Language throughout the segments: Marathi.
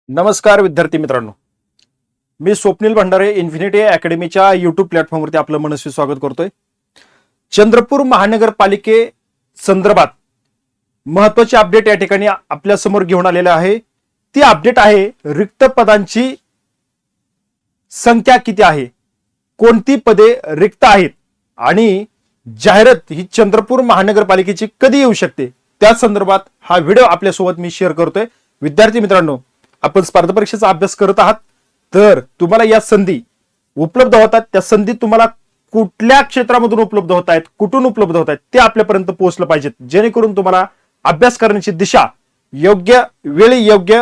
नमस्कार विद्यार्थी मित्रांनो, मी स्वप्नील भंडारे इन्फिनिटी अकॅडमीच्या यूट्यूब प्लॅटफॉर्मवरती आपलं मनस्वी स्वागत करतोय। चंद्रपूर महानगरपालिके संदर्भात महत्त्वाची अपडेट या ठिकाणी आपल्या समोर घेऊन आलेला आहे। ती अपडेट आहे रिक्त पदांची संख्या किती आहे, कोणती पदे रिक्त आहेत आणि जाहिरात ही चंद्रपूर महानगरपालिकेची कधी येऊ शकते, त्या संदर्भात हा व्हिडिओ आपल्यासोबत मी शेअर करतोय। विद्यार्थी मित्रांनो, आपण स्पर्धा परीक्षेचा अभ्यास करत आहात तर तुम्हाला या संधी उपलब्ध होतात, त्या संधी तुम्हाला कुठल्या क्षेत्रामधून उपलब्ध होत आहेत, कुठून उपलब्ध होत आहेत ते आपल्यापर्यंत पोहोचलं पाहिजेत, जेणेकरून तुम्हाला अभ्यास करण्याची दिशा योग्य वेळी योग्य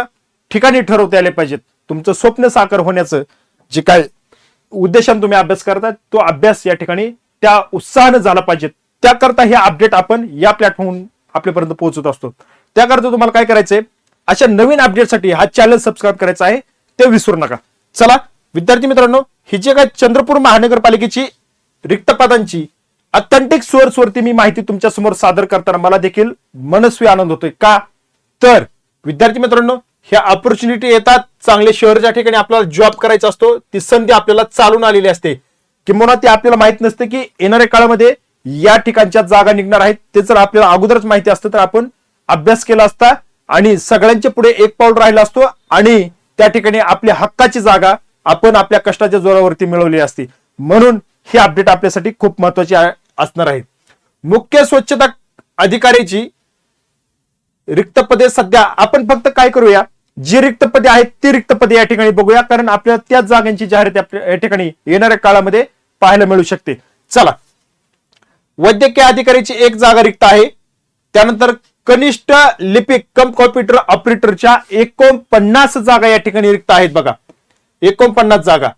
ठिकाणी ठरवता आले पाहिजेत। तुमचं स्वप्न साकार होण्याचं जे काय उद्देशाने तुम्ही अभ्यास करतात तो अभ्यास या ठिकाणी त्या उत्साहाने झाला पाहिजे। त्याकरता हे अपडेट आपण या प्लॅटफॉर्मवरून आपल्यापर्यंत पोहोचत असतो। त्याकरता तुम्हाला काय करायचंय, अशा नवीन अपडेटसाठी हा चॅनल सबस्क्राईब करायचा आहे, ते विसरू नका। चला विद्यार्थी मित्रांनो, ही जे काय चंद्रपूर महानगरपालिकेची रिक्त पदांची ऑथेंटिक सोर्स वरती मी माहिती तुमच्या समोर सादर करताना मला देखील मनस्वी आनंद होतोय। का तर विद्यार्थी मित्रांनो, ह्या ऑपॉर्च्युनिटी येतात, चांगले शहर ज्या ठिकाणी आपल्याला जॉब करायचा असतो ती संधी आपल्याला चालून आलेली असते, किंवा ती आपल्याला माहित नसते की येणाऱ्या काळामध्ये या ठिकाणच्या जागा निघणार आहेत। ते जर आपल्याला अगोदरच माहिती असतं तर आपण अभ्यास केला असता आणि सगळ्यांच्या पुढे एक पाऊल राहिला असतो आणि त्या ठिकाणी आपल्या हक्काची जागा आपण आपल्या कष्टाच्या जोरावरती मिळवली असती। म्हणून ही अपडेट आपल्यासाठी खूप महत्त्वाची असणार आहे। मुख्य स्वच्छता अधिकाऱ्याची रिक्त पदे सध्या आपण फक्त काय करूया, जी रिक्त पदे आहेत ती रिक्त पदे या ठिकाणी बघूया, कारण आपल्याला त्याच जागांची जाहिरात या ठिकाणी येणाऱ्या काळामध्ये पाहायला मिळू शकते। चला, वैद्यकीय अधिकाऱ्याची एक जागा रिक्त आहे। त्यानंतर कनिष्ठ लिपिक कम कॉम्प्युटर ऑपरेटरच्या 49 जागा या ठिकाणी रिक्त आहेत बघा, 49 जागा।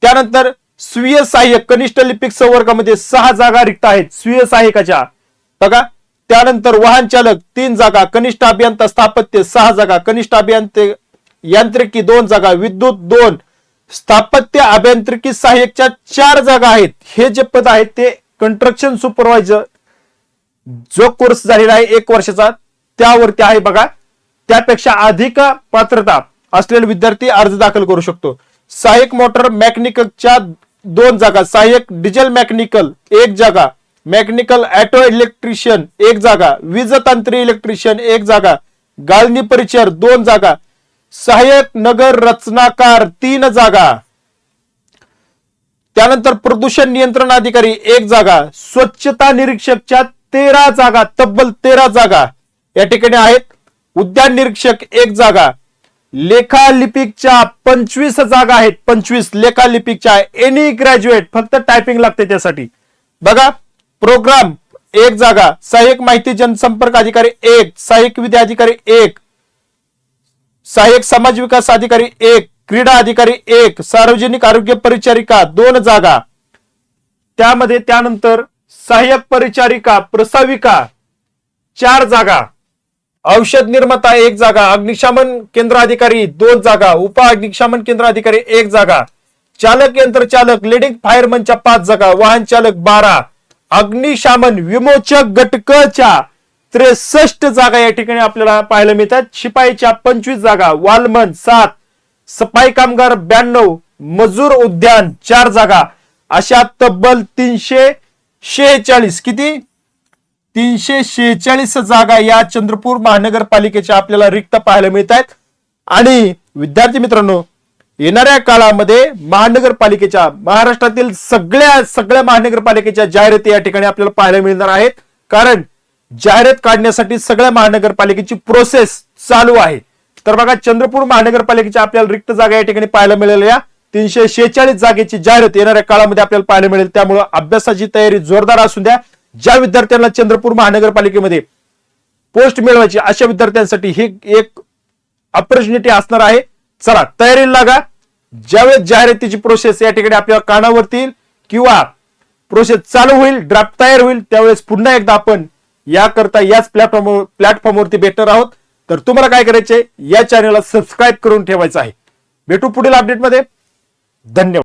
त्यानंतर स्वीय सहाय्यक कनिष्ठ लिपिक संवर्गामध्ये 6 जागा रिक्त आहेत स्वीय सहाय्यकाच्या बघा। त्यानंतर वाहन चालक 3 जागा, कनिष्ठ अभियंता स्थापत्य 6 जागा, कनिष्ठ अभियंता यांत्रिकी 2 जागा, विद्युत 2, स्थापत्य अभियांत्रिकी सहाय्यकच्या 4 जागा आहेत। हे जे पद आहेत ते कंस्ट्रक्शन सुपरवायझर जो कोर्स झालेला आहे 1 वर्षाचा त्यावरती आहे बघा। त्यापेक्षा अधिक पात्रता असलेले विद्यार्थी अर्ज दाखल करू शकतो। सहाय्यक मोटर मेकॅनिकलच्या 2 जागा, सहाय्यक डिझेल मेकॅनिकल 1 जागा, मेकॅनिकल ऑटो इलेक्ट्रिशियन 1 जागा, वीज तंत्री इलेक्ट्रिशियन 1 जागा, गाळणी परिचर 2 जागा, सहाय्यक नगर रचनाकार 3 जागा। त्यानंतर प्रदूषण नियंत्रण अधिकारी 1 जागा, स्वच्छता निरीक्षकच्या 13 जागा, तब्बल 13 जागा या ठिकाणी आहेत। उद्यान निरीक्षक 1 जागा, लेखा लिपिकच्या 25 जागा आहेत, 25 लेखा लिपिकच्या। एनी ग्रॅज्युएट, फक्त टायपिंग लागते त्यासाठी बघा। प्रोग्राम 1 जागा, सहाय्यक माहिती जनसंपर्क अधिकारी 1, सहाय्यक विद्या अधिकारी 1, सहाय्यक समाज विकास अधिकारी 1, क्रीडा अधिकारी 1, सार्वजनिक आरोग्य परिचारिका 2 जागा। त्यामध्ये त्यानंतर सहाय्यक परिचारिका प्रसाविका 4 जागा, औषध निर्माता 1 जागा, अग्निशमन केंद्र अधिकारी 2 जागा, उप अग्निशमन केंद्र अधिकारी 1 जागा, चालक यंत्र चालक लीडिंग फायरमनच्या 5 जागा, वाहन चालक 12, अग्निशमन विमोचक घटकच्या 63 जागा या ठिकाणी आपल्याला पाहायला मिळतात। शिपाईच्या 25 जागा, वालमन 7, सफाई कामगार 92, मजूर उद्यान 4 जागा, अशा तब्बल 346 किती 346 जागा या चंद्रपूर महानगरपालिकेच्या आपल्याला रिक्त पाहायला मिळत आहेत। आणि विद्यार्थी मित्रांनो, येणाऱ्या काळामध्ये महानगरपालिकेच्या महाराष्ट्रातील सगळ्या महानगरपालिकेच्या जाहिराती या ठिकाणी आपल्याला पाहायला मिळणार आहेत, कारण जाहिरात काढण्यासाठी सगळ्या महानगरपालिकेची प्रोसेस चालू आहे। तर बघा, चंद्रपूर महानगरपालिकेच्या आपल्याला रिक्त जागा या ठिकाणी पाहायला मिळाल्या 346 जागेची जाहिरात येणाऱ्या काळामध्ये आपल्याला पाहायला मिळेल। त्यामुळे अभ्यासाची तयारी जोरदार असू द्या। ज्या विद्यार्थ्यांना चंद्रपूर महानगरपालिकेमध्ये पोस्ट मिळवायची अशा विद्यार्थ्यांसाठी ही एक ऑपॉर्च्युनिटी असणार आहे। चला तयारीला लागा। ज्यावेळेस जाहिरातीची प्रोसेस या ठिकाणी आपल्या कानावरती येईल किंवा प्रोसेस चालू होईल, ड्राफ्ट तयार होईल, त्यावेळेस पुन्हा एकदा आपण याकरता याच प्लॅटफॉर्मवरती भेटणार आहोत। तर तुम्हाला काय करायचंय, या चॅनलला सबस्क्राईब करून ठेवायचं आहे। भेटू पुढील अपडेटमध्ये। धन्यवाद।